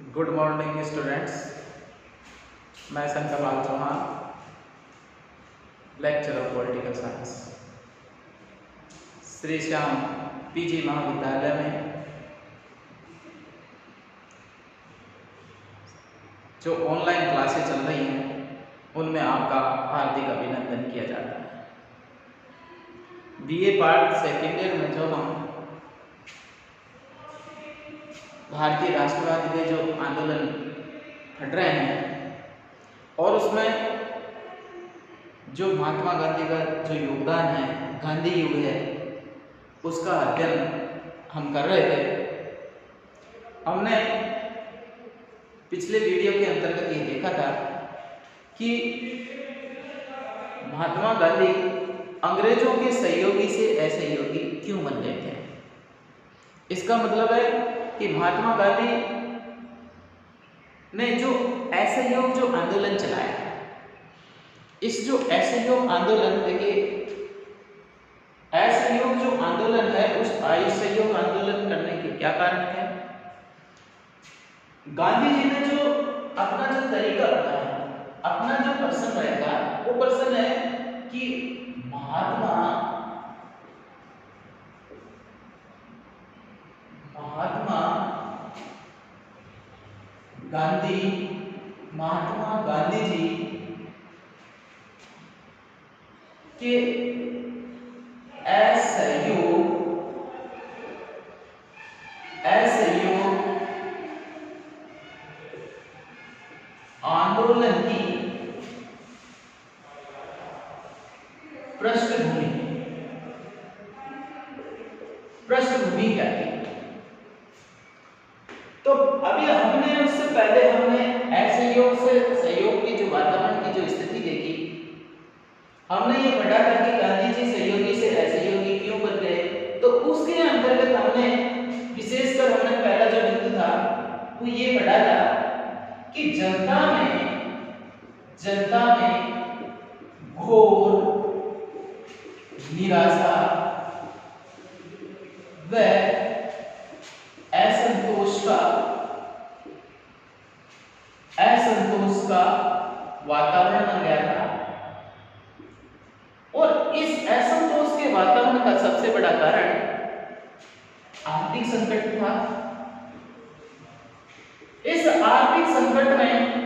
Good morning students. मैं Shankarpal Chauhan, lecturer political science, Shri Shyam PG महाविद्यालय में जो ऑनलाइन क्लासेस चल रही हैं उनमें आपका हार्दिक अभिनंदन किया जाता है। बीए पार्ट सेकेंड ईयर में जो हम भारतीय राष्ट्रवाद के जो आंदोलन हट रहे हैं और उसमें जो महात्मा गांधी का जो योगदान है, गांधी युग है, उसका अध्ययन हम कर रहे थे। हमने पिछले वीडियो के अंतर्गत ये देखा था कि महात्मा गांधी अंग्रेजों के सहयोगी से असहयोगी क्यों बन गए थे। इसका मतलब है कि महात्मा गांधी ने जो असहयोग जो आंदोलन चलाया, इस जो असहयोग आंदोलन, देखिए असहयोग जो आंदोलन है, उस असहयोग आंदोलन करने के क्या कारण थे। गांधी जी ने जो अपना जो तरीका बताया, अपना जो पर्सन रहेगा, वो पर्सन है कि महात्मा गांधी जी के असहयोग आंदोलन की पृष्ठभूमि क्या थी। तो अभी हमने उससे पहले असहयोग से सहयोग की जो वातावरण की जो स्थिति देखी, हमने ये पढ़ा था कि गांधी जी सहयोगी से असहयोगी क्यों बन गए। तो उसके अंतर्गत हमने विशेषकर पहला जो बिंदु था वो ये पढ़ा था कि जनता में घोर निराशा व असंतोष का वातावरण बन गया था। और इस असंतोष के वातावरण का सबसे बड़ा कारण आर्थिक संकट था। इस आर्थिक संकट में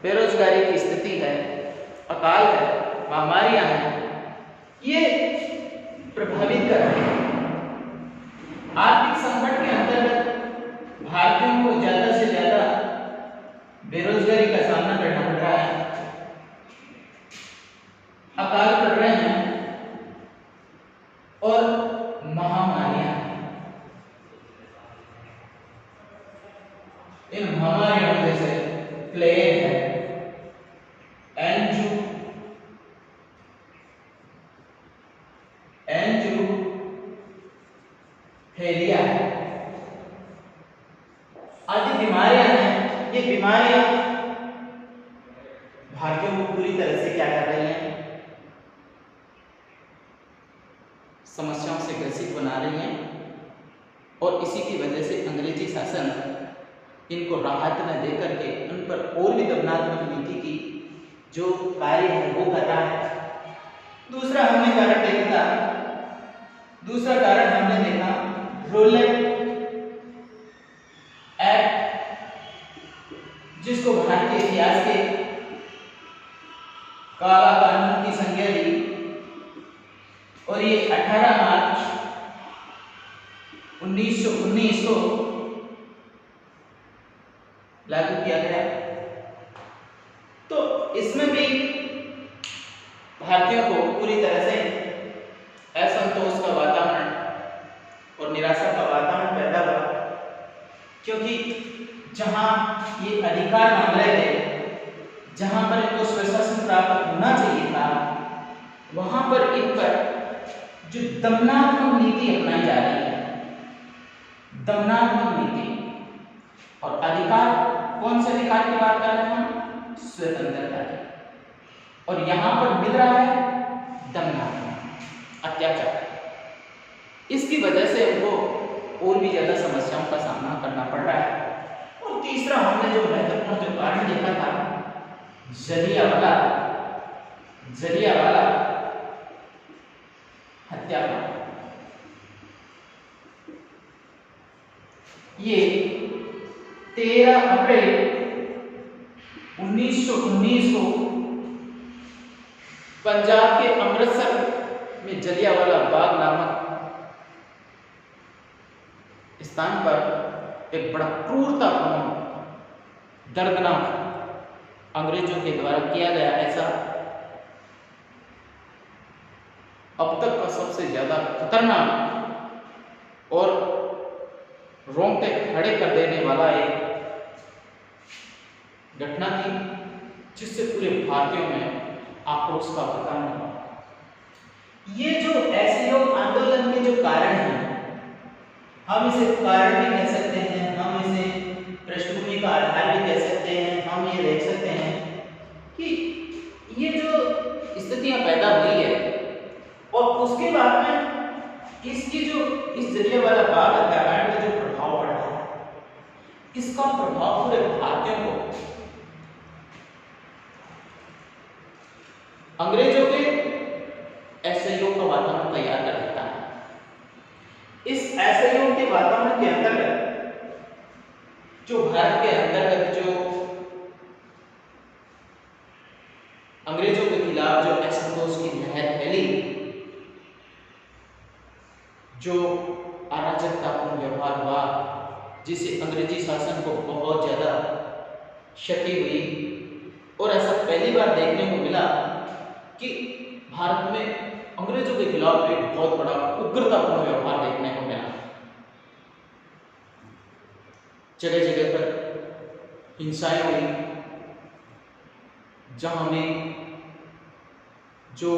बेरोजगारी की स्थिति है, अकाल है, महामारियां हैं, ये प्रभावित कर रहे हैं। आर्थिक संकट के अंतर्गत भारतीयों को ज्यादा से ज्यादा बेरोजगारी का सामना करना पड़ रहा है, अकाल कर रहे हैं और महामारियां। इन महामारियों जैसे प्लेग है, एंजियोफेलिया है, आदि बीमारियां हैं। ये बीमारियां भारतीयों को पूरी तरह से क्या कर रही हैं, समस्याओं से ग्रसित बना रही हैं। और इसी की वजह से अंग्रेजी शासन इनको राहत न दे करके उन पर और भी दमनात्मक नीति की जो कार्य है वो कर रहा है। दूसरा कारण हमने देखा रोलेट एक्ट, जिसको भारतीय इतिहास के काला कानून की संज्ञा दी, और ये 18 मार्च 1919 को लागू किया गया। तो इसमें भी भारतीयों को पूरी तरह से असंतोष का वातावरण और निराशा का वातावरण पैदा हुआ, क्योंकि जहां ये अधिकार मांग रहे थे, जहां पर इनको स्वशासन प्राप्त होना चाहिए था, वहां पर इन पर जो दमनात्मक नीति अपनाई जा रही है, दमनात्मक नीति। और अधिकार, कौन से अधिकार की बात कर रहे हैं हम? स्वतंत्रता की। और यहां पर मिल रहा है दमनात्मक अत्याचार। इसकी वजह से उनको हत्याकांड लिखा था, जलियांवाला हत्याकांड। ये 13 अप्रैल 1919 को पंजाब के अमृतसर में जलियांवाला बाग नामक स्थान पर एक बड़ा क्रूरतापूर्ण, दर्दनाक अंग्रेजों के द्वारा किया गया ऐसा अब तक का सबसे ज्यादा खतरनाक और रोंगटे खड़े कर देने वाला एक घटना थी, जिससे पूरे भारतीयों में आक्रोश का प्रकरण हुआ। ये जो असहयोग आंदोलन के जो कारण हैं, हम इसे कारण भी कह सकते हैं, हम इसे पृष्ठभूमि का आधार भी कह सकते हैं। हम ये देख सकते हैं कि ये जो स्थितियां पैदा हुई है और उसके बाद में इसकी जो इस जलियांवाला बाग हत्याकांड का जो प्रभाव पड़ा है, इसका प्रभाव पूरे भारतीयों को अंग्रेजों के असहयोग का वातावरण तैयार कर देता है। इस असहयोग के वातावरण के अंतर्गत जो भारत के अंतर्गत जो अंग्रेजों के खिलाफ जो असंतोष की लहर फैली, जो अराजकतापूर्ण व्यवहार हुआ, जिससे अंग्रेजी शासन को बहुत ज्यादा क्षति हुई, और ऐसा पहली बार देखने को मिला कि भारत में अंग्रेजों के खिलाफ एक बहुत बड़ा उग्रतापूर्ण व्यवहार देखने को मिला। जगह जगह पर हिंसाएं हुई, जहां में जो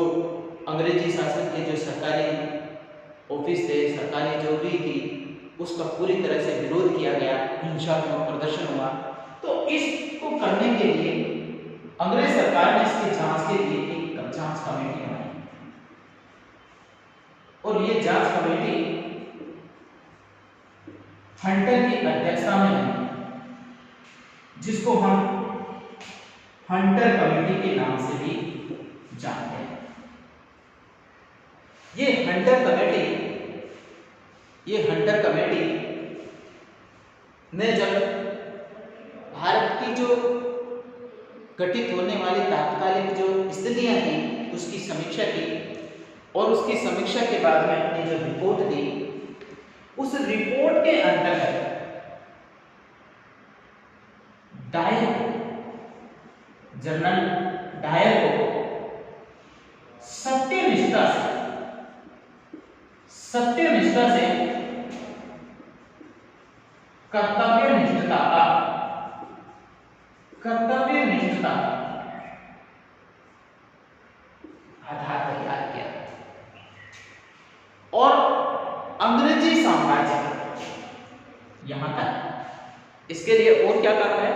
अंग्रेजी शासन के जो सरकारी ऑफिस थे, सरकारी जो भी थी, उसका पूरी तरह से विरोध किया गया, हिंसा का प्रदर्शन हुआ। तो इसको करने के लिए अंग्रेज सरकार ने इसकी जांच के लिए एक जांच कमेटी बनाई, और ये जांच कमेटी हंटर की अध्यक्षता में बनी, जिसको हम हंटर कमेटी के नाम से भी जानते हैं। ये हंटर कमेटी ने जब भारत की जो गठित होने वाली तात्कालिक जो स्थितियां थी उसकी समीक्षा की, और उसकी समीक्षा के बाद में अपनी जो रिपोर्ट दी, उस रिपोर्ट के अंतर्गत डायर, जनरल डायर को सत्यनिष्ठा से कर्तव्यनिष्ठता आधार तैयार किया, और अंग्रेजी साम्राज्य यहां तक। इसके लिए और क्या करना है?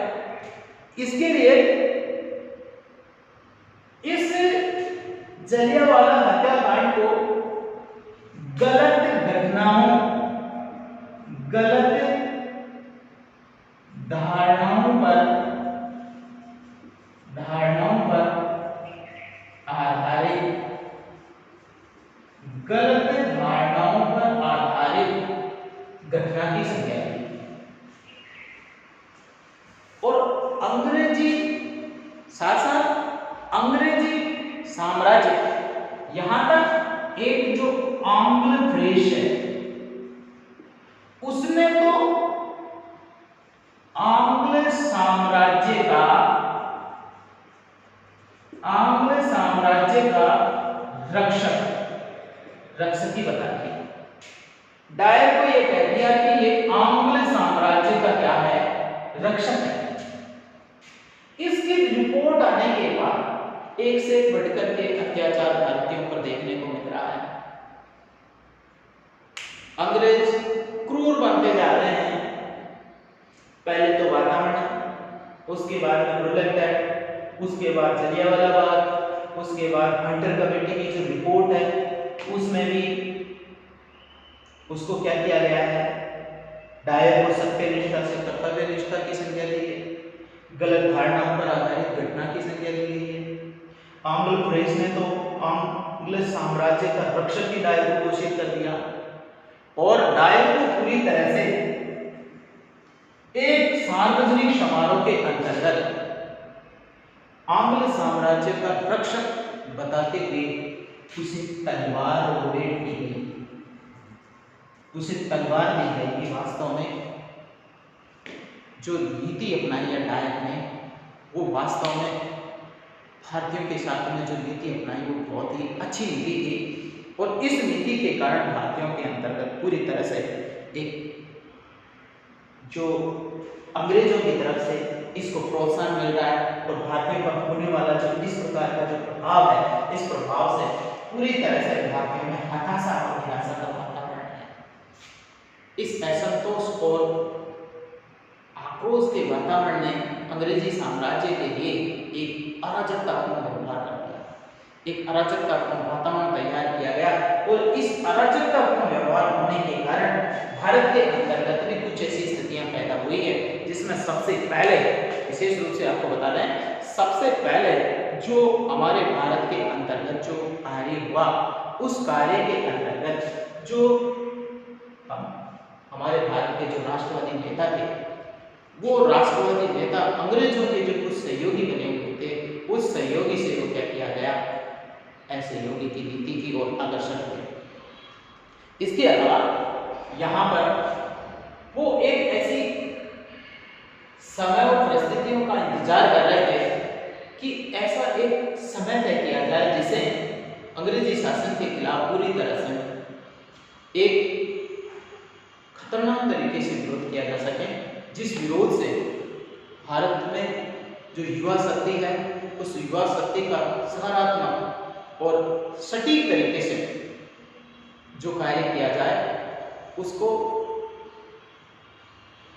इसके लिए इस जलियांवाला हत्याकांड को गलत घटनाओं, गलत धारणाओं पर आधारित घटना की संज्ञा ली, और अंग्रेजी शासन, अंग्रेजी साम्राज्य, यहां तक एक जो आंग्ल देश है, उसने तो आंग्ल साम्राज्य का रक्षक ही बता दिया। डायर को यह कह दिया कि ये आंग्ल साम्राज्य का क्या है? रक्षक है। इसकी रिपोर्ट आने के बाद एक से एक बढ़कर के अत्याचार भारतीयों पर देखने को मिल रहा है। अंग्रेज क्रूर बनते जा रहे हैं। पहले तो वातावरण, उसके बाद में रुलेट एक्ट, उसके बाद जलियांवाला बाग, उसके बाद हंटर कमेटी की जो रिपोर्ट है उसमें भी उसको क्या किया गया है? डायर को सत्यनिष्ठा से कर्तव्यनिष्ठा की संज्ञा दी है। गलत धारणाओं पर आधारित घटना की संज्ञा ली गई है। आंग्ल प्रेस ने तो आंग्ल साम्राज्य का रक्षक ही डायल को घोषित कर दिया और डायल को पूरी तरह से एक सार्वजनिक समारोह के अंतर्गत आंग्ल साम्राज्य का रक्षक बताते हुए उसे तलवार रोबेट की गई, उसे तलवार दी गई कि वास्तव में जो नीति अपनाई है डायक ने वो वास्तव में भारतीयों के साथ में जो नीति अपनाई वो बहुत ही अच्छी नीति थी और इस नीति के कारण भारतीयों के अंतर्गत पूरी तरह से एक जो अंग्रेजों की तरफ से इसको प्रोत्साहन मिल रहा है और भारतीयों पर होने वाला जो इस प्रकार का जो प्रभाव है इस प्रभाव से पूरी तरह से भारतीयों में हताशा और निराशा का वातावरण है। इस असंतोष और आक्रोश के वातावरण ने अंग्रेजी साम्राज्य के लिए एक अराजकतापूर्ण व्यवहार कर दिया, एक अराजकतापूर्ण वातावरण तैयार किया गया और इस अराजकतापूर्ण व्यवहार होने के कारण भारत के अंतर्गत भी कुछ ऐसी स्थितियां पैदा हुई है जिसमें सबसे पहले विशेष रूप से आपको बता दें, सबसे पहले जो हमारे भारत के अंतर्गत जो कार्य हुआ उस कार्य के अंतर्गत जो हमारे भारत के जो राष्ट्रवादी नेता थे वो राष्ट्रवादी नेता अंग्रेजों के जो कुछ सहयोगी बने हुए थे उस सहयोगी से वो क्या किया गया, असहयोगी की नीति की ओर आकर्षण हुए। इसके अलावा यहाँ पर वो एक ऐसी समय और परिस्थितियों का इंतजार कर रहे थे कि ऐसा एक समय तय किया जाए जिसे अंग्रेजी शासन के खिलाफ पूरी तरह से एक खतरनाक तरीके से विरोध किया जा सके, जिस विरोध से भारत में जो युवा शक्ति है उस युवा शक्ति का सकारात्मक और सटीक तरीके से जो कार्य किया जाए उसको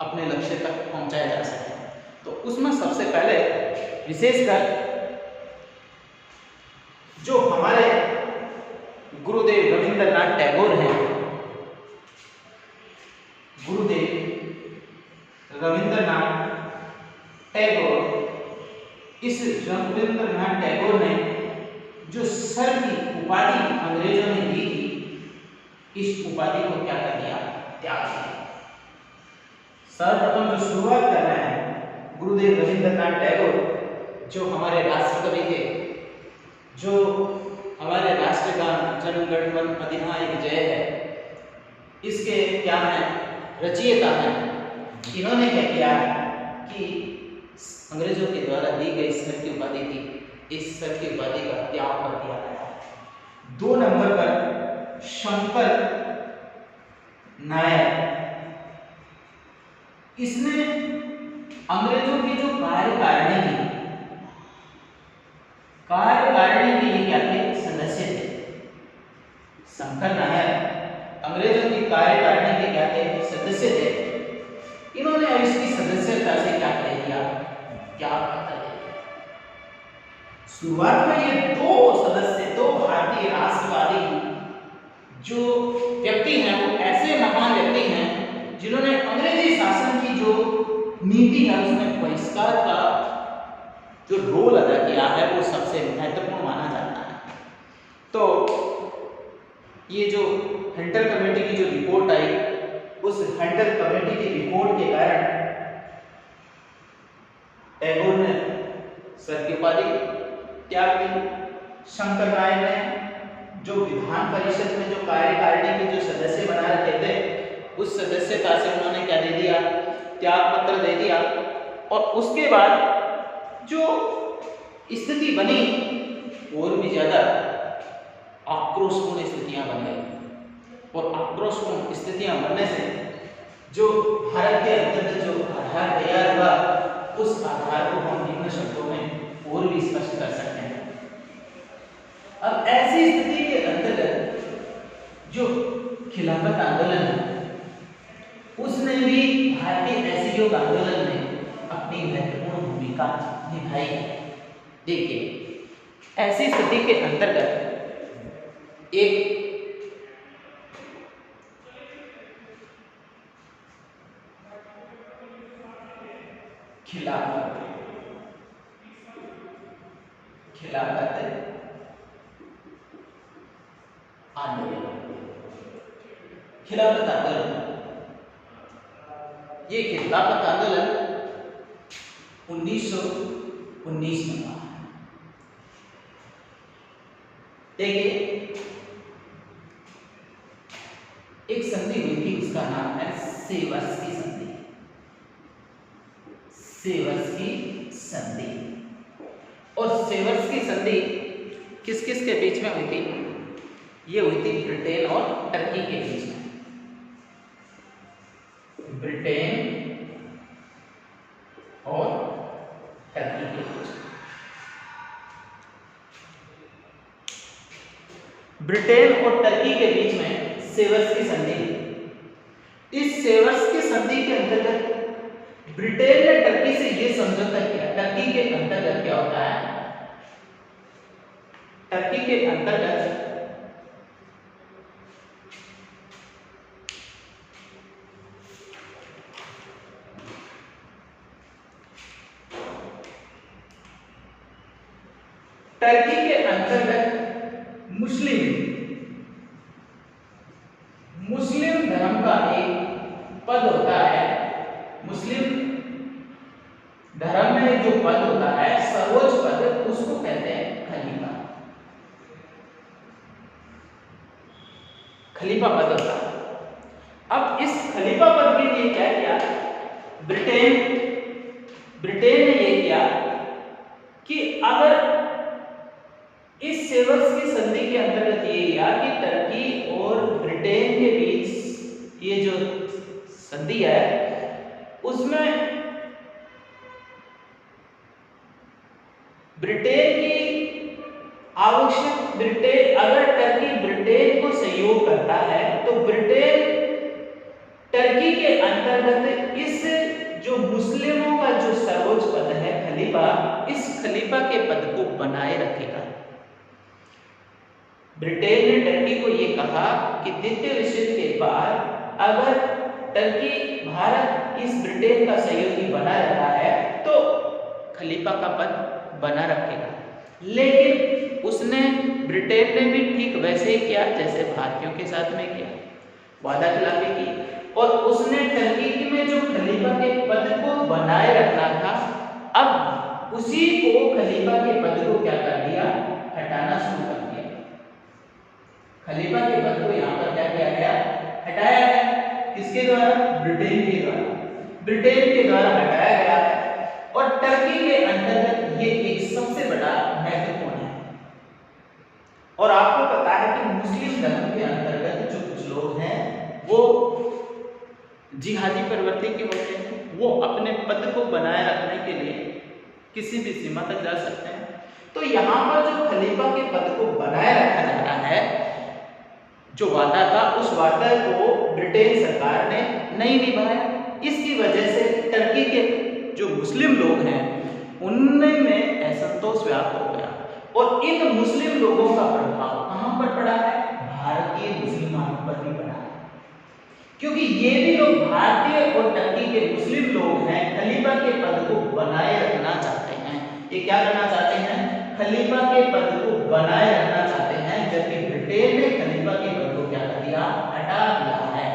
अपने लक्ष्य तक पहुंचाया जा सके। तो उसमें सबसे पहले विशेषकर जो हमारे गुरुदेव रविंद्रनाथ टैगोर हैं, गुरुदेव रविंद्रनाथ टैगोर, इस रविंद्रनाथ टैगोर ने जो सर की उपाधि अंग्रेजों ने दी थी इस उपाधि को क्या कर दिया, त्याग दिया। सर्वप्रथम जो शुरुआत कर रहे हैं गुरुदेव रविंद्रनाथ टैगोर जो हमारे राष्ट्रकवि थे, जो हमारे राष्ट्रगान जन गण मन अधिनायक जय है इसके क्या है रचयिता हैं। इन्होंने क्या किया कि अंग्रेजों के द्वारा दी गई सर की उपाधि थी, इस सर की उपाधि का त्याग कर दिया गया। 2 नंबर पर शंकर नायर, इसने अंग्रेजों की जो कार्यकारिणी के लिए क्या थे, सदस्य थे। शंकर नायर अंग्रेजों की कार्यकारिणी के क्या थे, सदस्य थे। इन्होंने इसकी सदस्यता से क्या कर दिया, त्याग कर दिया। शुरुआत में ये 2 सदस्य, 2 भारतीय राष्ट्रवादी जो व्यक्ति हैं वो ऐसे महान व्यक्ति हैं जिन्होंने अंग्रेजी शासन की जो नीति है उसमें बहिष्कार का जो रोल अदा किया है वो सबसे महत्वपूर्ण माना जाता है। तो ये जो हंटर कमेटी की जो रिपोर्ट आई उस हंटर कमेटी की रिपोर्ट के कारण टैगोर ने सर की उपाधि त्याग दी। शंकर नायर ने जो विधान परिषद में जो कार्यकारिणी के जो सदस्य बना रखे थे उस सदस्यता से उन्होंने क्या दे दिया, त्याग पत्र दे दिया। और उसके बाद जो स्थिति बनी और भी ज्यादा आक्रोशपूर्ण स्थितियां बन गई और आक्रोशपूर्ण स्थितियां बनने से जो भारत के अंतर्गत जो आधार तैयार हुआ उस आधार को हम निम्न शब्दों में और भी स्पष्ट कर सकते हैं। अब ऐसी स्थिति के अंतर्गत जो खिलाफत आंदोलन है उसने भी भारतीय असहयोग आंदोलन में अपनी महत्वपूर्ण भूमिका निभाई है। देखिए ऐसी स्थिति के अंतर्गत एक खिलाफत खिलाफत आंदोलन। खिलाफत आंदोलन, ये खिलाफत आंदोलन 1919 में हुआ। देखिए, एक संधि हुई थी, उसका नाम है सेवर्स की संधि। सेवर्स की संधि। और सेवर्स की संधि किस किस के बीच में हुई थी? ये हुई थी ब्रिटेन और टर्की के बीच में। ब्रिटेन और टर्की के बीच में। ब्रिटेन और टर्की के बीच में सेवर्स की संधि। इस सेवर्स की संधि के अंतर्गत ब्रिटेन ने टर्की से यह समझौता किया। टर्की के अंतर्गत क्या होता है? टर्की के अंतर्गत मुस्लिम धर्म का एक पद होता है। मुस्लिम धर्म में जो पद होता है, सर्वोच्च पद, उसको कहते हैं खलीफा। खलीफा पद होता है। अब इस खलीफा पद के लिए क्या किया ब्रिटेन ने ये किया कि अगर इस सेवर्स की संधि के अंतर्गत ये किया कि टर्की और ब्रिटेन के बीच ये जो संधि है उसमें ब्रिटेन की अगर टर्की ब्रिटेन को सहयोग करता है तो ब्रिटेन टर्की के अंतर्गत इस जो मुस्लिमों का जो सर्वोच्च पद है खलीफा, इस खलीफा के पद को बनाए रखेगा। ब्रिटेन ने टर्की को यह कहा कि द्वितीय विश्व युद्ध के बाद अगर टर्की भारत इस ब्रिटेन का सहयोगी बना रहता है तो खलीफा का पद बना रखेगा। लेकिन उसने ब्रिटेन ने भी ठीक वैसे ही किया जैसे भारतीयों के साथ में किया, वादा खिलाफी की, और उसने टर्की में जो खलीफा के पद को बनाए रखना था, अब उसी को खलीफा के पद को क्या कर दिया, हटाना शुरू कर दिया। खलीफा के पद को यहाँ पर क्या किया गया, हटाया गया। किसके द्वारा? ब्रिटेन के द्वारा। ब्रिटेन के द्वारा हटाया गया है। और टर्की के अंतर्गत ये एक सबसे बड़ा महत्वपूर्ण है। और आपको पता है कि मुस्लिम धर्म के अंतर्गत जो कुछ लोग हैं वो जिहादी प्रवृत्ति के होते हैं, वो अपने पद को बनाए रखने के लिए किसी भी सीमा तक जा सकते हैं। तो यहाँ पर जो खलीफा के पद को बनाए रखा जा रहा है, जो वादा था, उस वादा को ब्रिटेन सरकार ने नहीं निभाया। इसकी वजह से टर्की के जो मुस्लिम लोग हैं उनमें में असंतोष व्याप्त हो गया। और इन मुस्लिम लोगों का प्रभाव कहां पर पड़ा है? भारतीय मुसलमानों पर भी पड़ा है, क्योंकि ये भी लोग भारतीय और टर्की के मुस्लिम लोग हैं, खलीफा के पद को बनाए रखना चाहते हैं। ये क्या करना चाहते हैं? खलीफा के पद को बनाए रखना चाहते हैं, जबकि ब्रिटेन ने खलीफा के पद को क्या कर दिया, हटा दिया है।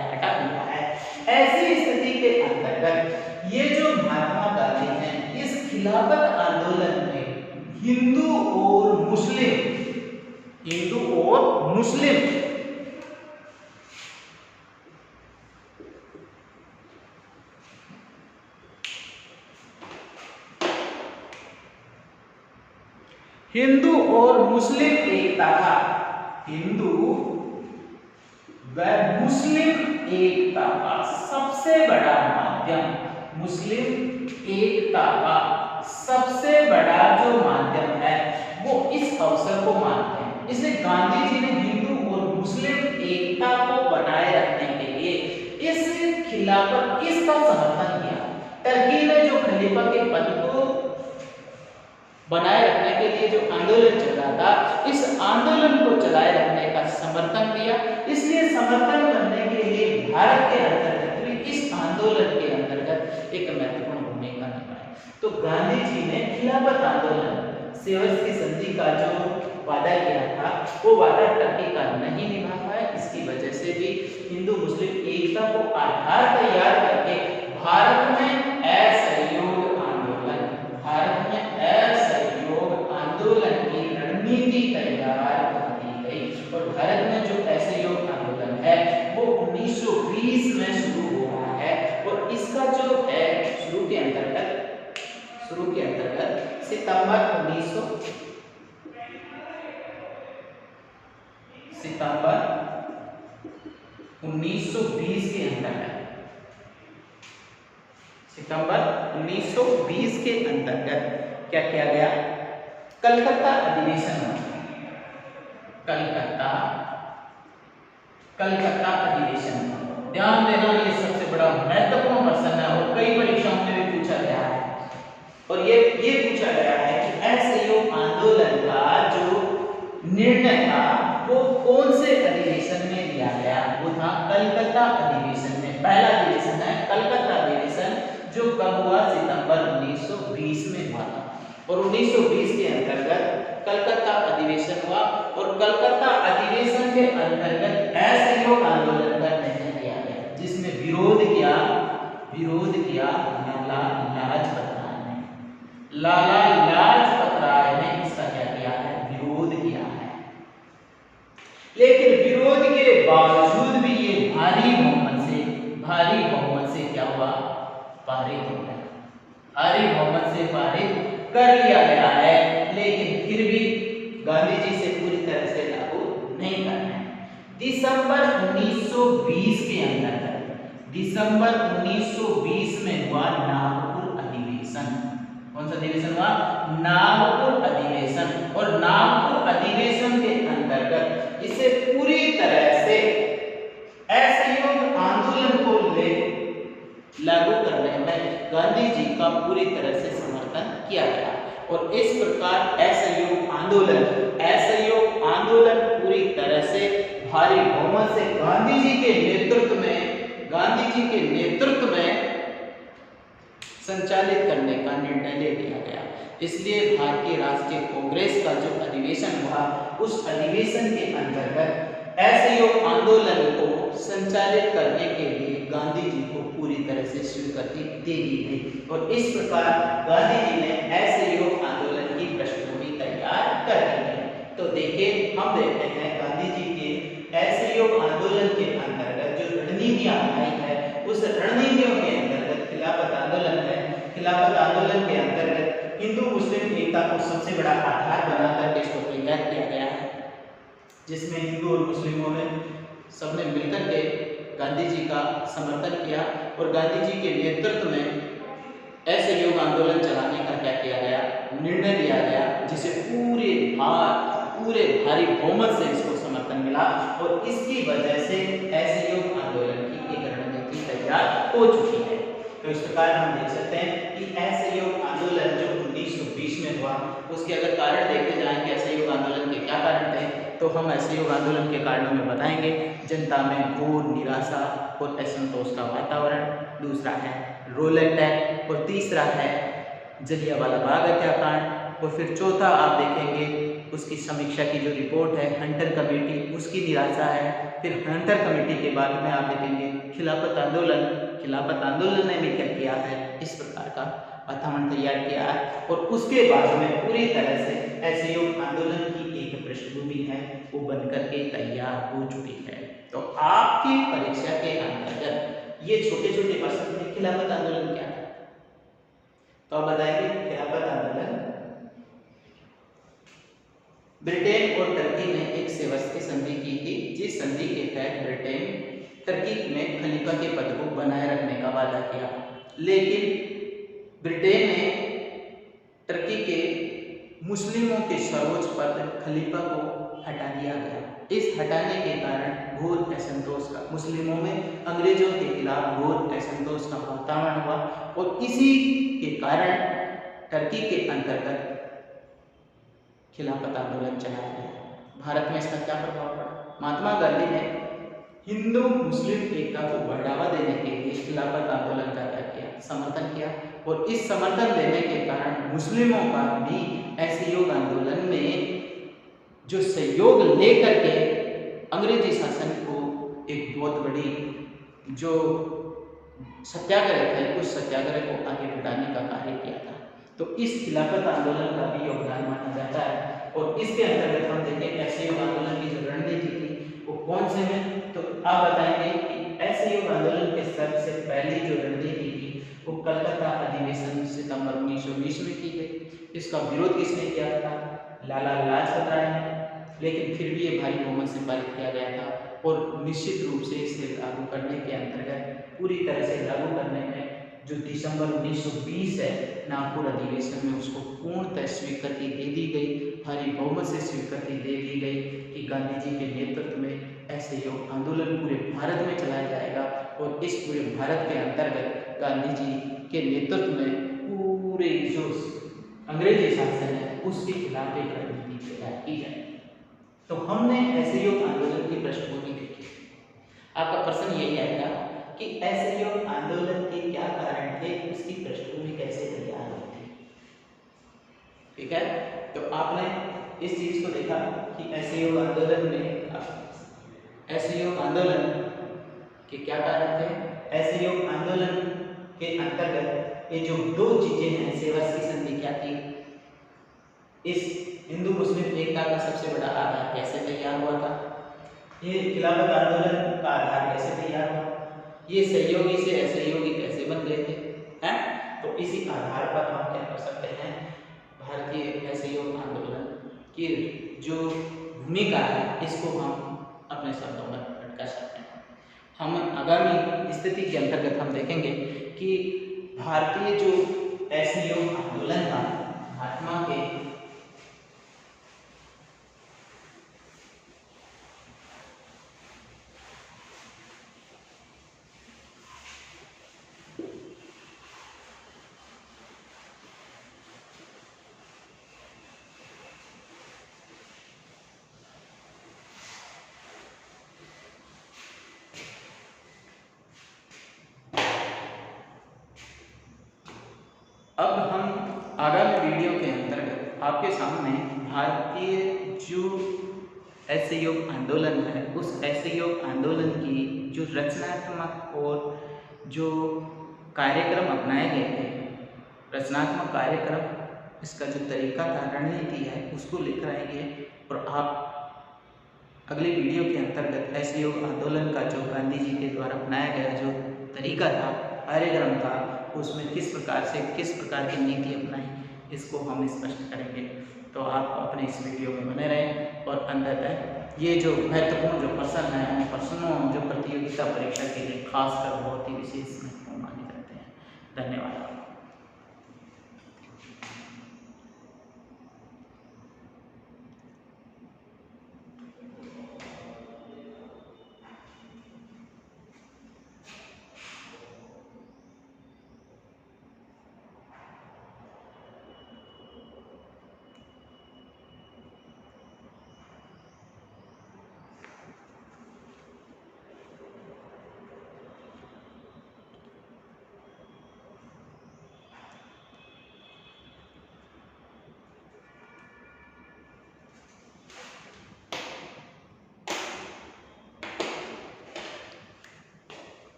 ऐसी स्थिति के अंतर्गत ये जो महात्मा गांधी हैं, इस खिलाफत आंदोलन में हिंदू और मुस्लिम एकता का, हिंदू व मुस्लिम एकता का सबसे बड़ा माध्यम, मुस्लिम एकता का सबसे बड़ा जो माध्यम है वो इस अवसर को मानते हैं। इसलिए गांधी जी ने हिंदू और मुस्लिम एकता को बनाए रखने के लिए इस खिलाफत इसका समर्थन किया। टर्की ने जो खलीफा के पद को बनाए रखने के लिए जो आंदोलन चल रहा था, इस आंदोलन को चलाए रखने का समर्थन दिया। इसलिए समर्थन करने के लिए भारत के अंतर्गत भी इस आंदोलन के अंतर्गत एक महत्वपूर्ण भूमिका निभाई। तो गांधी जी ने खिलाफत आंदोलन सेवर्स की संधि का जो वादा किया था वो वादा टर्की का नहीं निभा पाया। इसकी वजह से भी हिंदू मुस्लिम एकता को आधार तैयार करके भारत में असहयोग आंदोलन, भारत में असहयोग आंदोलन की रणनीति तैयार कर दी गई। और भारत में जो असहयोग आंदोलन है वो 1920 में शुरू हो रहा है और इसका जो है शुरू के अंतर्गत सितंबर 1920 के अंतर्गत, सितंबर 1920 के अंतर्गत क्या किया गया? कलकत्ता अधिवेशन हुआ। कलकत्ता अधिवेशन। ध्यान देना, ये सबसे बड़ा महत्वपूर्ण प्रश्न है और कई परीक्षाओं में भी पूछा गया है। और ये पूछा गया है कि असहयोग आंदोलन का जो निर्णय था वो कौन से अधिवेशन में लिया गया? वो था कलकत्ता अधिवेशन में। पहला अधिवेशन है कलकत्ता अधिवेशन, जो कब हुआ? सितंबर 1920 में हुआ था। और 1920 के अंतर्गत कलकत्ता अधिवेशन हुआ और कलकत्ता अधिवेशन के अंतर्गत असहयोग आंदोलन का निर्णय लिया गया, जिसमें विरोध किया लाला लाजपत राय ने इसका क्या किया है? विरोध किया है। लेकिन विरोध के बावजूद भी ये भारी बहुमत से क्या हुआ? पारित हो गया। भारी बहुमत से पारित कर लिया गया है, लेकिन फिर भी गांधी जी से पूरी तरह से लागू नहीं करना है। दिसंबर 1920 के अंतर्गत, दिसंबर 1920 में हुआ नागपुर अधिवेशन। कौन सा अधिवेशन हुआ? नागपुर अधिवेशन। और नागपुर अधिवेशन के अंतर्गत इसे पूरी तरह से असहयोग आंदोलन को लागू करने में गांधी जी का पूरी तरह से समर्थन किया गया। और इस प्रकार असहयोग आंदोलन पूरी तरह से भारी बहुमत से गांधी जी के नेतृत्व में संचालित करने का निर्णय ले लिया गया। इसलिए भारतीय राष्ट्रीय कांग्रेस का जो अधिवेशन हुआ, उस अधिवेशन के अंतर्गत असहयोग आंदोलन को संचालित करने के लिए गांधी जी को पूरी तरह से स्वीकृति दे दी गई। और इस प्रकार गांधी जी ने असहयोग आंदोलन की पृष्ठभूमि तैयार कर दी है। तो देखिए, हम देखते हैं गांधी जी के असहयोग आंदोलन के अंतर्गत जो रणनीतियां अपनाई है, उस रणनीतियों के अंतर्गत खिलाफत आंदोलन है। खिलाफत आंदोलन के अंतर्गत हिंदू मुस्लिम एकता को सबसे बड़ा आधार बनाकर के इसको तैयार किया गया है, जिसमें हिंदू और मुस्लिमों ने सबने मिलकर के गांधी जी का समर्थन किया और गांधी जी के नेतृत्व में असहयोग आंदोलन चलाने का क्या किया गया? निर्णय लिया गया, जिसे पूरे भारी बहुमत से इसको समर्थन मिला। और इसकी वजह से असहयोग आंदोलन की एक रणनीति तैयार हो चुकी है। तो इस प्रकार हम देख सकते हैं कि असहयोग आंदोलन जो 1920 में हुआ, उसके अगर कारण देखे जाएं कि असहयोग आंदोलन के क्या कारण थे, तो हम असहयोग आंदोलन के कारणों में बताएंगे जनता में घोर निराशा और असंतोष का वातावरण, दूसरा है रोलेट एक्ट, और तीसरा है जलियांवाला बाग हत्याकांड, और फिर चौथा आप देखेंगे उसकी समीक्षा की जो रिपोर्ट है हंटर कमेटी, उसकी निराशा है। फिर हंटर कमेटी के बाद में आप देखेंगे खिलाफत आंदोलन ने भी क्या किया है? इस प्रकार का वातावरण तैयार किया है। और उसके बाद में पूरी तरह से असहयोग आंदोलन की एक पृष्ठभूमि है वो बनकर के तैयार हो चुकी है। तो आपकी परीक्षा के अंतर्गत ये छोटे छोटे प्रश्न थे। खिलाफत आंदोलन क्या है? तो आप बताएंगे खिलाफत आंदोलन ब्रिटेन और टर्की ने एक सेवर्स की संधि की थी, जिस संधि के तहत ब्रिटेन टर्की में खलीफा के पद को बनाए रखने का वादा किया, लेकिन ब्रिटेन ने टर्की के मुस्लिमों के सर्वोच्च पद खलीफा को हटा दिया गया। इस हटाने के कारण घोर असंतोष का मुस्लिमों में अंग्रेजों के खिलाफ घोर असंतोष का वातावरण हुआ और इसी के कारण टर्की के अंतर्गत खिलाफत आंदोलन चलाया गया। भारत में इसका क्या प्रभाव पड़ा? महात्मा गांधी ने हिंदू मुस्लिम एकता को बढ़ावा देने के लिए खिलाफत आंदोलन का क्या किया? समर्थन किया और इस समर्थन देने के कारण मुस्लिमों का भी असहयोग आंदोलन में जो सहयोग लेकर के अंग्रेजी शासन को एक बहुत बड़ी जो सत्याग्रह थे उस सत्याग्रह को आगे बढ़ाने का कार्य किया था। तो इस खिलाफत आंदोलन का भी योगदान माना जाता है और इसके अंतर्गत हम देखें असहयोग आंदोलन की जो रणनीति थी वो कौन से हैं। तो आप बताएंगे कि असहयोग आंदोलन के सबसे पहली जो रणनीति थी वो कलकत्ता अधिवेशन सितंबर 1920 में की गई। इसका विरोध किसने किया था? लाला लाजपत राय ने। लेकिन फिर भी ये भारी बहुमत से पारित किया गया था और निश्चित रूप से इसे लागू करने के अंतर्गत पूरी तरह से लागू करने में जो दिसंबर 1920 है नागपुर अधिवेशन में उसको पूर्णतः स्वीकृति दे दी गई, भारी बहुमत से स्वीकृति दे दी गई कि गांधी जी के नेतृत्व में असहयोग आंदोलन पूरे भारत में चलाया जाएगा और इस पूरे भारत के अंतर्गत गांधी जी के नेतृत्व में पूरे जो अंग्रेजी शासन है उसके खिलाफ एक रणनीति तैयार की जाएगी। तो हमने असहयोग आंदोलन की पृष्ठभूमि देखी। आपका प्रश्न यही आएगा कि असहयोग आंदोलन के क्या कारण थे, उसकी पृष्ठभूमि कैसे तैयार हुई थी। ठीक है, तो आपने इस चीज को देखा कि असहयोग आंदोलन में असहयोग आंदोलन के क्या कारण थे। असहयोग आंदोलन के अंतर्गत ये जो दो चीजें हैं, सेवर्स की संधि क्या थी, इस हिंदू मुस्लिम एकता का सबसे बड़ा आधार कैसे तैयार हुआ था, ये खिलाफत आंदोलन का आधार कैसे तैयार हुआ, ये सहयोगी से असहयोगी कैसे बन गए थे, हैं? तो इसी आधार पर हम क्या कर सकते हैं, भारतीय असहयोग आंदोलन की जो भूमिका है इसको हम अपने शब्दों में प्रकट कर सकते हैं। हम आगामी स्थिति के अंतर्गत हम देखेंगे कि भारतीय जो असहयोग आंदोलन था महात्मा के अब हम आगामी वीडियो के अंतर्गत आपके सामने भारतीय जो असहयोग आंदोलन है उस असहयोग आंदोलन की जो रचनात्मक और जो कार्यक्रम अपनाए गए थे, रचनात्मक कार्यक्रम, इसका जो तरीका था, रणनीति है, उसको लेकर आएंगे और आप अगले वीडियो के अंतर्गत असहयोग आंदोलन का जो गांधी जी के द्वारा अपनाया गया जो तरीका था, कार्यक्रम था, उसमें किस प्रकार की नीति अपनाई इसको हम स्पष्ट करेंगे। तो आप अपने इस वीडियो में बने रहें और अंततः ये जो महत्वपूर्ण जो प्रश्न है उन प्रश्नों जो प्रतियोगिता परीक्षा के लिए खासकर बहुत ही विशेष महत्वपूर्ण माने जाते हैं। धन्यवाद।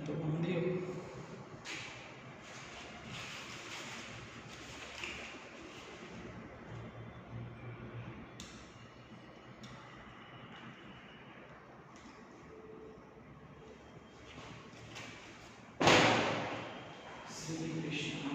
तो श्री कृष्ण।